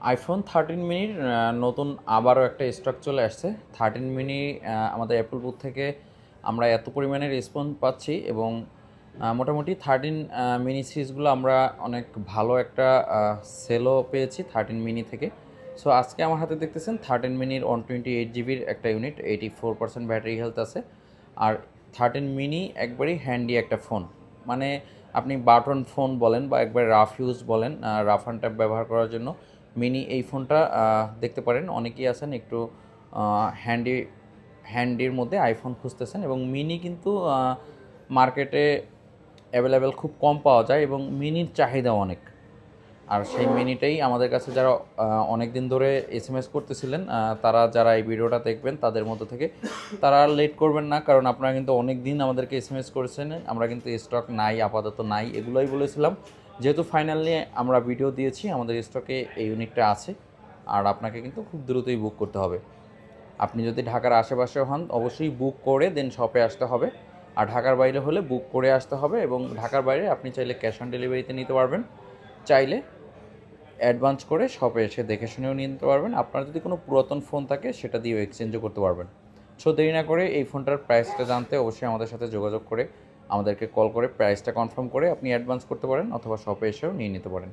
IPhone 13 মিনির নতুন আবারও একটা স্টক চলে আসছে। 13 মিনি আমাদের অ্যাপল বুথ থেকে আমরা এত পরিমাণে রেসপন্স পাচ্ছি এবং মোটামুটি 13 মিনি সিরিজগুলো আমরা অনেক ভালো একটা সেলও পেয়েছি 13 মিনি থেকে। সো আজকে আমার হাতে দেখতেছেন 13 মিনির 128 জিবির একটা ইউনিট, 84% ব্যাটারি হেলথ আছে। আর 13 মিনি একবারই হ্যান্ডি একটা ফোন, মানে আপনি বাটন ফোন বলেন বা একবার রাফ ইউজ বলেন, রাফ অ্যান্ড টাইপ ব্যবহার করার জন্য মিনি এই ফোনটা দেখতে পারেন। অনেকেই আছেন একটু হ্যান্ডির মধ্যে আইফোন খুঁজতেছেন এবং মিনি কিন্তু মার্কেটে অ্যাভেলেবেল খুব কম পাওয়া যায় এবং মিনির চাহিদা অনেক। আর সেই মিনিটাই আমাদের কাছে যারা অনেক দিন ধরে এসএমএস করতেছিলেন, তারা যারা এই ভিডিওটা দেখবেন তাদের মধ্যে থেকে তারা লেট করবেন না, কারণ আপনারা কিন্তু অনেক দিন আমাদেরকে এসএমএস করেছেন। আমরা কিন্তু স্টক নাই, আপাতত নাই, এগুলোই বলেছিলাম। যেহেতু ফাইনালি আমরা ভিডিও দিয়েছি, আমাদের স্টকে এই ইউনিটটা আছে আর আপনাকে কিন্তু খুব দ্রুতই বুক করতে হবে। আপনি যদি ঢাকার আশেপাশে হন অবশ্যই বুক করে দেন শপে আসতে হবে, আর ঢাকার বাইরে হলে বুক করে আসতে হবে। এবং ঢাকার বাইরে আপনি চাইলে ক্যাশ অন ডেলিভারিতে নিতে পারবেন, চাইলে অ্যাডভান্স করে শপে এসে দেখে শুনেও নিয়ে নিতে পারবেন। আপনার যদি কোনো পুরাতন ফোন থাকে সেটা দিয়েও এক্সচেঞ্জও করতে পারবেন। সো দেরি না করে এই ফোনটার প্রাইসটা জানতে অবশ্যই আমাদের সাথে যোগাযোগ করে আমাদেরকে কল করে প্রাইসটা কনফার্ম করে আপনি অ্যাডভান্স করতে পারেন অথবা শপে এসেও নিয়ে নিতে পারেন।